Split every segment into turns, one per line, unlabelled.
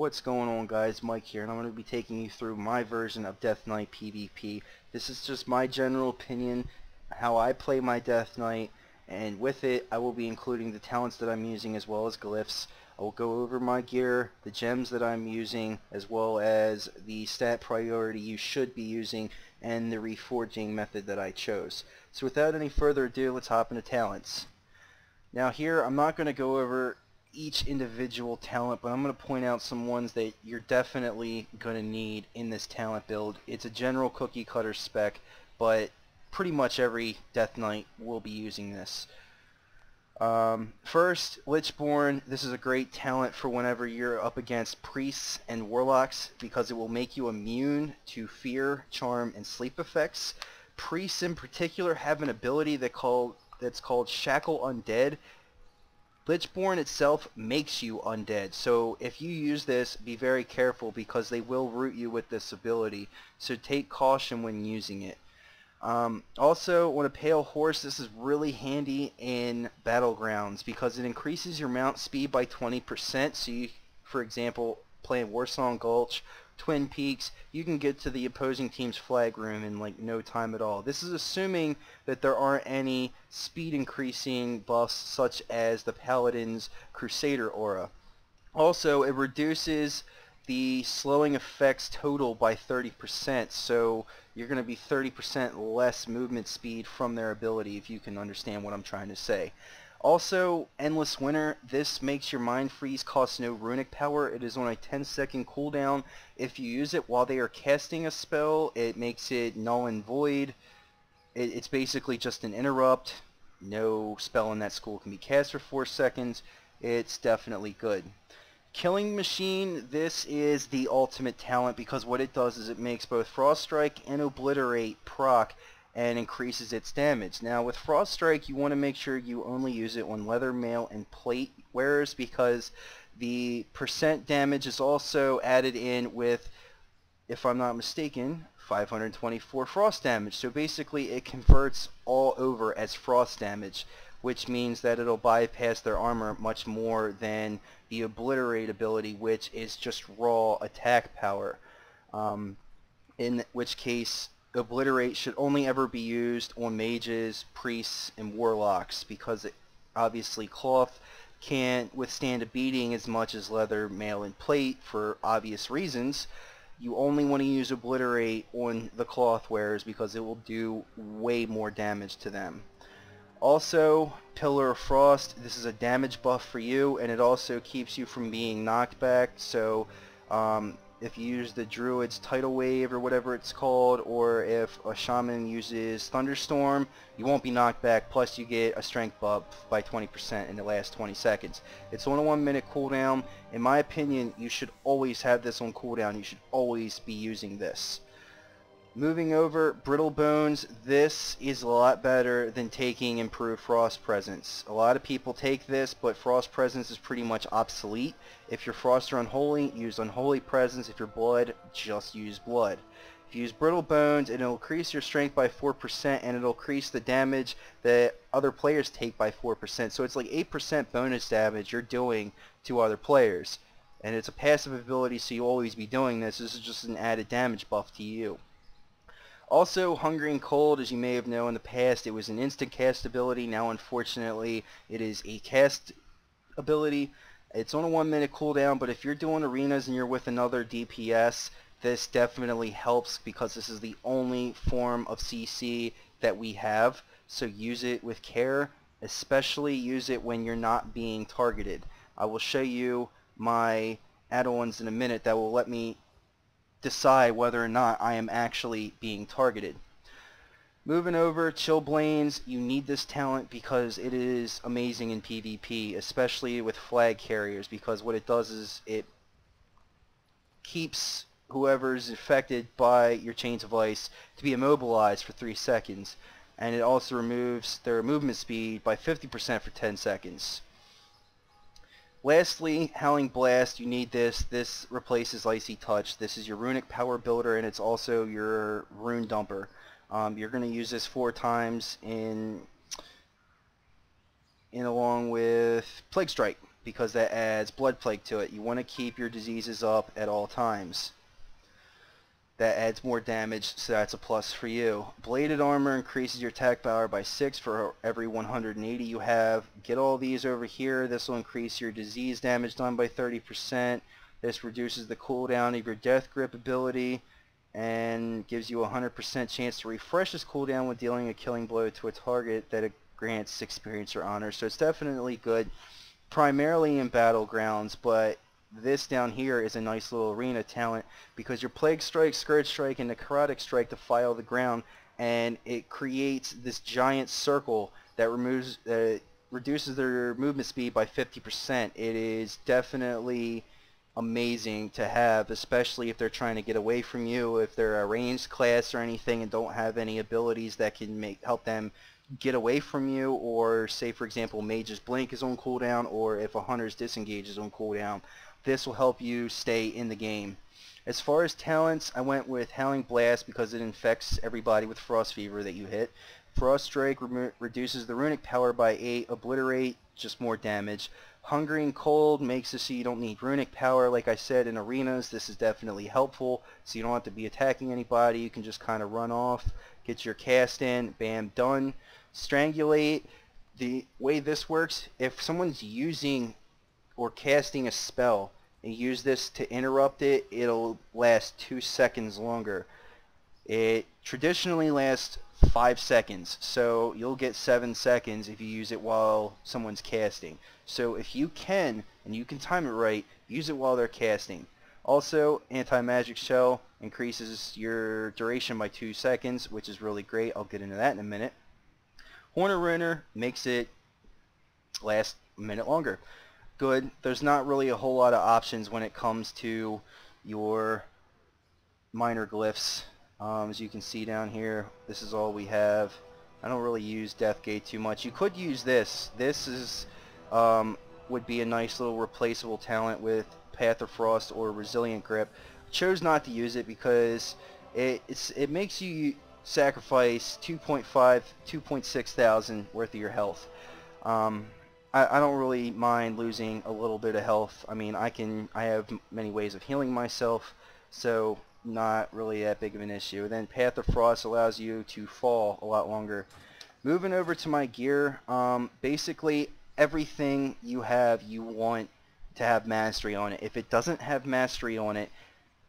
What's going on, guys? Mike here, and I'm going to be taking you through my version of Death Knight PvP. This is just my general opinion, how I play my Death Knight, and with it I will be including the talents that I'm using as well as glyphs. I will go over my gear, the gems that I'm using, as well as the stat priority you should be using, and the reforging method that I chose. So without any further ado, let's hop into talents. Now here, I'm not going to go over each individual talent, but I'm going to point out some ones that you're definitely going to need in this talent build. It's a general cookie cutter spec, but pretty much every Death Knight will be using this. First, Lichborn. This is a great talent for whenever you're up against priests and warlocks, because it will make you immune to fear, charm, and sleep effects. Priests in particular have an ability that's called Shackle Undead. Lichborn itself makes you undead, so if you use this, be very careful because they will root you with this ability, so take caution when using it. Also, on a Pale Horse, this is really handy in Battlegrounds because it increases your mount speed by 20%, so you, for example, playing Warsong Gulch, Twin Peaks, you can get to the opposing team's flag room in like no time at all. This is assuming that there aren't any speed increasing buffs such as the Paladin's Crusader aura. Also, it reduces the slowing effects total by 30%, so you're going to be 30% less movement speed from their ability, if you can understand what I'm trying to say. Also, Endless Winter, this makes your Mind Freeze cost no runic power. It is on a 10-second cooldown. If you use it while they are casting a spell, it makes it null and void. It's basically just an interrupt. No spell in that school can be cast for 4 seconds. It's definitely good. Killing Machine, this is the ultimate talent because what it does is it makes both Frost Strike and Obliterate proc and increases its damage. Now with Frost Strike, you want to make sure you only use it on leather, mail, and plate wearers because the percent damage is also added in with, if I'm not mistaken, 524 frost damage. So basically it converts all over as frost damage, which means that it'll bypass their armor much more than the Obliterate ability, which is just raw attack power. In which case, Obliterate should only ever be used on mages, priests, and warlocks because obviously cloth can't withstand a beating as much as leather, mail, and plate for obvious reasons. You only want to use Obliterate on the cloth wearers because it will do way more damage to them. Also, Pillar of Frost, this is a damage buff for you, and it also keeps you from being knocked back, so if you use the Druid's Tidal Wave or whatever it's called, or if a Shaman uses Thunderstorm, you won't be knocked back, plus you get a strength buff by 20% in the last 20 seconds. It's on a 1-minute cooldown. In my opinion, you should always have this on cooldown. You should always be using this. Moving over, Brittle Bones, this is a lot better than taking Improved Frost Presence. A lot of people take this, but Frost Presence is pretty much obsolete. If you're Frost or Unholy, use Unholy Presence. If you're Blood, just use Blood. If you use Brittle Bones, it'll increase your strength by 4%, and it'll increase the damage that other players take by 4%. So it's like 8% bonus damage you're doing to other players. And it's a passive ability, so you'll always be doing this. This is just an added damage buff to you. Also, Hungry and Cold, as you may have known in the past, it was an instant cast ability. Now, unfortunately, it is a cast ability. It's on a 1-minute cooldown, but if you're doing arenas and you're with another DPS, this definitely helps because this is the only form of CC that we have. So use it with care, especially use it when you're not being targeted. I will show you my add-ons in a minute that will let me decide whether or not I am actually being targeted. Moving over, Chillblains, you need this talent because it is amazing in PvP, especially with flag carriers, because what it does is it keeps whoever's affected by your Chains of Ice to be immobilized for 3 seconds, and it also removes their movement speed by 50% for 10 seconds. Lastly, Howling Blast, you need this. This replaces Icy Touch. This is your runic power builder, and it's also your rune dumper. You're going to use this 4 times in along with Plague Strike. because that adds Blood Plague to it. You want to keep your diseases up at all times. That adds more damage, so that's a plus for you. Bladed Armor increases your attack power by 6 for every 180 you have. Get all these over here. This will increase your disease damage done by 30%. This reduces the cooldown of your Death Grip ability and gives you a 100% chance to refresh this cooldown when dealing a killing blow to a target that it grants experience or honor. So it's definitely good, primarily in Battlegrounds, but this down here is a nice little arena talent because your Plague Strike, Scourge Strike, and Necrotic Strike defile the ground, and it creates this giant circle that reduces their movement speed by 50%. It is definitely amazing to have, especially if they're trying to get away from you, if they're a ranged class or anything and don't have any abilities that can help them get away from you, or say for example Mage's Blink is on cooldown, or if a Hunter's Disengage is on cooldown. This will help you stay in the game. As far as talents, I went with Howling Blast because it infects everybody with Frost Fever that you hit. Frost Strike reduces the runic power by 8. Obliterate, just more damage. Hungering Cold makes it so you don't need runic power. Like I said, in arenas, this is definitely helpful, so you don't have to be attacking anybody. You can just kind of run off, get your cast in, bam, done. Strangulate, the way this works, if someone's using or casting a spell and use this to interrupt it, it'll last 2 seconds longer. It traditionally lasts 5 seconds, so you'll get 7 seconds if you use it while someone's casting. So if you can, and you can time it right, use it while they're casting. Also, Anti-Magic Shell increases your duration by 2 seconds, which is really great. I'll get into that in a minute. Horn of Ruiner makes it last a minute longer. Good. There's not really a whole lot of options when it comes to your minor glyphs. As you can see down here, this is all we have. I don't really use Deathgate too much. You could use this. This is would be a nice little replaceable talent with Path of Frost or Resilient Grip. Chose not to use it because it makes you sacrifice 2.6 thousand worth of your health. I don't really mind losing a little bit of health. I mean, I have many ways of healing myself, so not really that big of an issue. Then Path of Frost allows you to fall a lot longer. Moving over to my gear, basically everything you have, you want to have mastery on it. If it doesn't have mastery on it,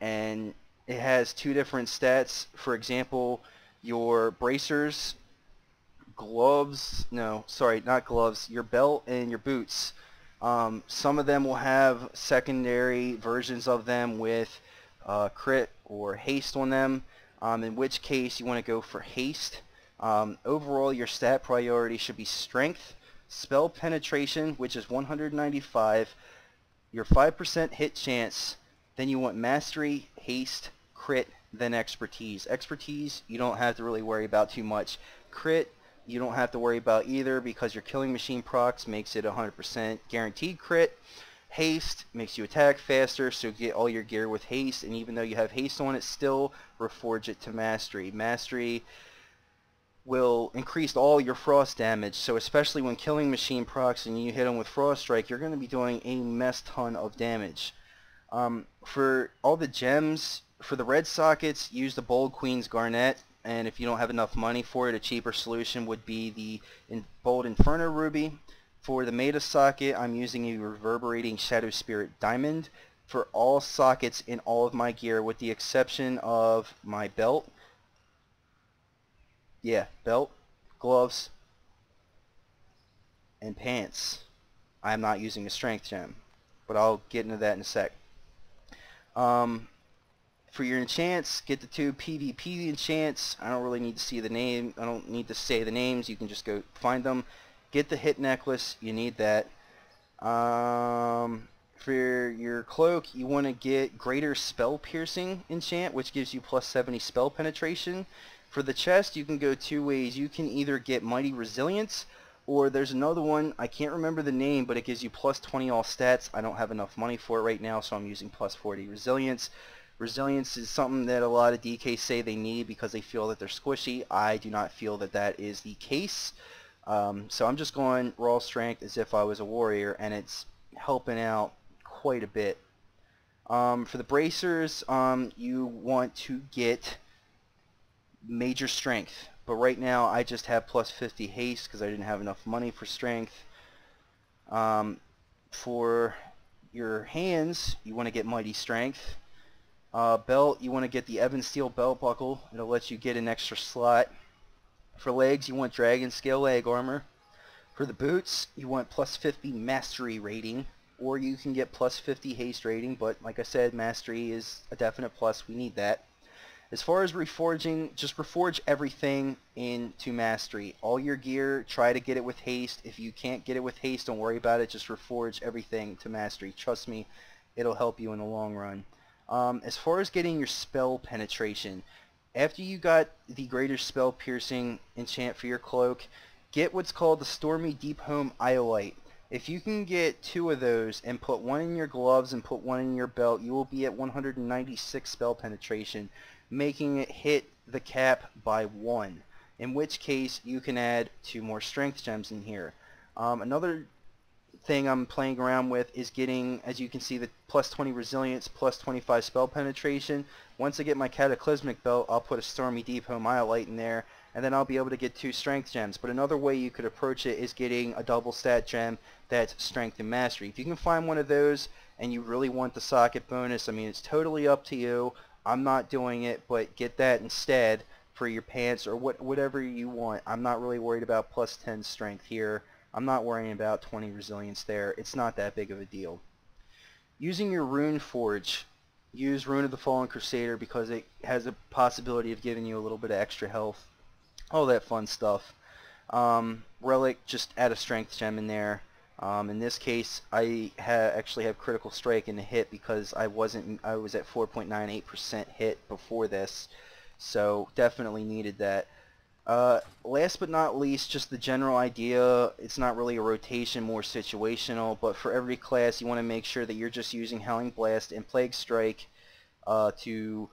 and it has 2 different stats, for example, your bracers, gloves, no, sorry, not gloves, your belt and your boots. Some of them will have secondary versions of them with crit or haste on them, in which case you want to go for haste. Overall, your stat priority should be strength, spell penetration, which is 195, your 5% hit chance, then you want mastery, haste, crit, then expertise. Expertise, you don't have to really worry about too much. Crit, you don't have to worry about either because your Killing Machine procs makes it 100% guaranteed crit. Haste makes you attack faster, so get all your gear with haste, and even though you have haste on it, still reforge it to mastery. Mastery will increase all your frost damage, so especially when Killing Machine procs and you hit them with Frost Strike, you're going to be doing a mess ton of damage. For all the gems, for the red sockets, use the Bold Queen's Garnet, and if you don't have enough money for it, a cheaper solution would be the Bold Inferno Ruby. For the Meta socket, I'm using a Reverberating Shadowspirit Diamond for all sockets in all of my gear, with the exception of my belt. Yeah, belt, gloves, and pants. I'm not using a strength gem, but I'll get into that in a sec. For your enchants, get the 2 PvP enchants. I don't really need to see the name. I don't need to say the names. You can just go find them. Get the hit necklace. You need that. For your cloak, you want to get greater spell piercing enchant, which gives you plus 70 spell penetration. For the chest, you can go 2 ways. You can either get mighty resilience, or there's another one, I can't remember the name, but it gives you plus 20 all stats. I don't have enough money for it right now, so I'm using plus 40 resilience. Resilience is something that a lot of DKs say they need because they feel that they're squishy. I do not feel that that is the case. So I'm just going raw strength as if I was a warrior, and it's helping out quite a bit. For the bracers, you want to get major strength, but right now I just have plus 50 haste because I didn't have enough money for strength. For your hands, you want to get mighty strength. Belt, you want to get the Ebon Steel belt buckle. It'll let you get an extra slot. For legs, you want Dragonscale leg armor. For the boots, you want plus 50 mastery rating, or you can get plus 50 haste rating, but like I said, mastery is a definite plus. We need that. As far as reforging, just reforge everything into mastery. All your gear, try to get it with haste. If you can't get it with haste, don't worry about it. Just reforge everything to mastery. Trust me, it'll help you in the long run. As far as getting your spell penetration, after you got the greater spell piercing enchant for your cloak, get what's called the Stormy Deepholm Iolite. If you can get 2 of those and put one in your gloves and put one in your belt, you will be at 196 spell penetration, making it hit the cap by 1, in which case you can add 2 more strength gems in here. Another thing I'm playing around with is getting, as you can see, the plus 20 resilience, plus 25 spell penetration. Once I get my cataclysmic belt, I'll put a Stormy Deepholm Iolite in there, and then I'll be able to get 2 strength gems. But another way you could approach it is getting a double stat gem that's strength and mastery. If you can find one of those and you really want the socket bonus, I mean, it's totally up to you. I'm not doing it, but get that instead for your pants or whatever you want. I'm not really worried about plus 10 strength here. I'm not worrying about 20 resilience there. It's not that big of a deal. Using your rune forge, use Rune of the Fallen Crusader because it has a possibility of giving you a little bit of extra health. All that fun stuff. Relic, just add a strength gem in there. In this case, I actually have critical strike in the hit because I was at 4.98% hit before this, so definitely needed that. Last but not least, just the general idea. It's not really a rotation, more situational, but for every class, you want to make sure that you're just using Howling Blast and Plague Strike to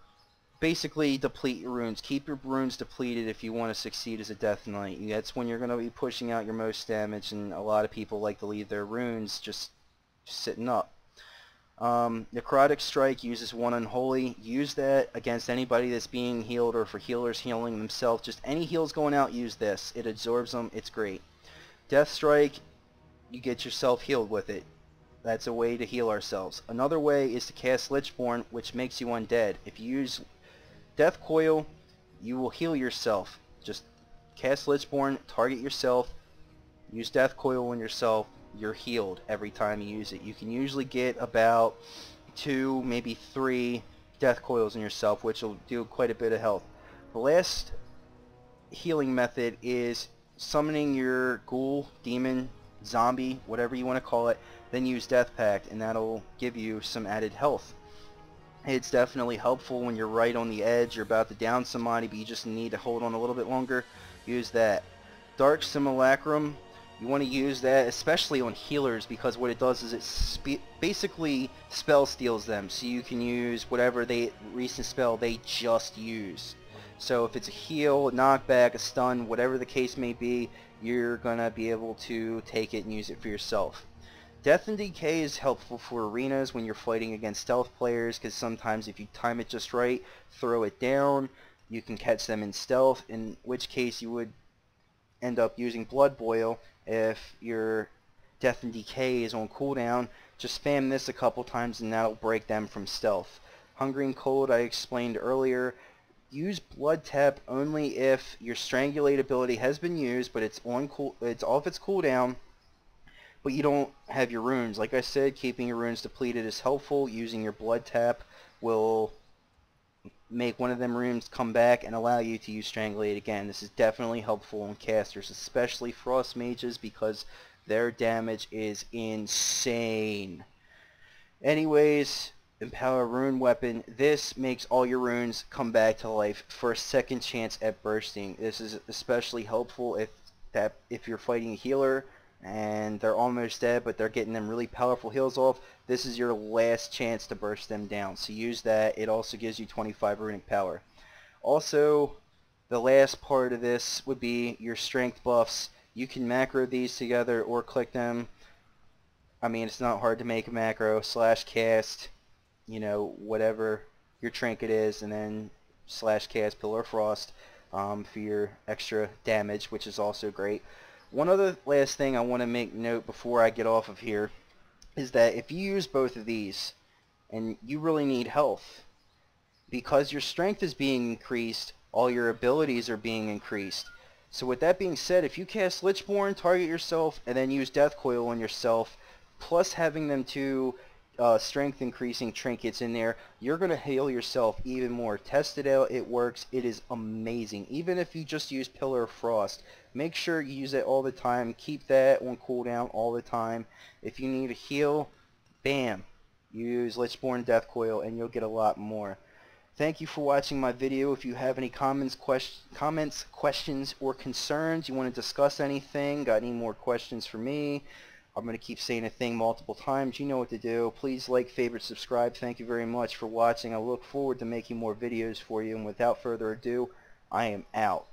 basically deplete your runes. Keep your runes depleted if you want to succeed as a Death Knight. That's when you're going to be pushing out your most damage, and a lot of people like to leave their runes just sitting up. Necrotic Strike uses 1 Unholy. Use that against anybody that's being healed or for healers healing themselves. Just any heals going out, use this. It absorbs them. It's great. Death Strike, you get yourself healed with it. That's a way to heal ourselves. Another way is to cast Lichborn, which makes you undead. If you use Death Coil, you will heal yourself. Just cast Lichborn, target yourself, use Death Coil on yourself, you're healed every time you use it. You can usually get about 2, maybe 3 Death Coils on yourself, which will do quite a bit of health. The last healing method is summoning your ghoul, demon, zombie, whatever you want to call it, then use Death Pact, and that'll give you some added health. It's definitely helpful when you're right on the edge, you're about to down somebody, but you just need to hold on a little bit longer. Use that. Dark Simulacrum, you want to use that especially on healers because what it does is it basically spell steals them, so you can use whatever recent spell they just used. So if it's a heal, a knockback, a stun, whatever the case may be, you're going to be able to take it and use it for yourself. Death and Decay is helpful for arenas when you're fighting against stealth players, because sometimes if you time it just right, throw it down, you can catch them in stealth, in which case you would end up using Blood Boil. If your Death and Decay is on cooldown, just spam this a couple times and that'll break them from stealth. Hungry and Cold, I explained earlier. Use Blood Tap only if your Strangulate ability has been used, but it's off its cooldown, but you don't have your runes. Like I said, keeping your runes depleted is helpful. Using your Blood Tap will make one of them runes come back and allow you to use Strangulate again. This is definitely helpful on casters, especially Frost Mages, because their damage is insane. Anyways, Empower Rune Weapon. This makes all your runes come back to life for a second chance at bursting. This is especially helpful if you're fighting a healer and they're almost dead, but they're getting them really powerful heals off. This is your last chance to burst them down, so use that. It also gives you 25 runic power. Also, the last part of this would be your strength buffs. You can macro these together or click them. I mean, it's not hard to make a macro. Slash cast, you know, whatever your trinket is, and then slash cast Pillar of Frost for your extra damage, which is also great. One other last thing I want to make note before I get off of here is that if you use both of these and you really need health, because your strength is being increased, all your abilities are being increased. So with that being said, if you cast Lichborn, target yourself, and then use Death Coil on yourself, plus having them two strength increasing trinkets in there, you're going to heal yourself even more. Test it out. It works. It is amazing. Even if you just use Pillar of Frost, make sure you use it all the time. Keep that on cooldown all the time. If you need a heal, bam, use Lichborn Death Coil and you'll get a lot more. Thank you for watching my video. If you have any comments, questions, or concerns, you want to discuss anything, got any more questions for me, I'm going to keep saying a thing multiple times. You know what to do. Please like, favorite, subscribe. Thank you very much for watching. I look forward to making more videos for you. And without further ado, I am out.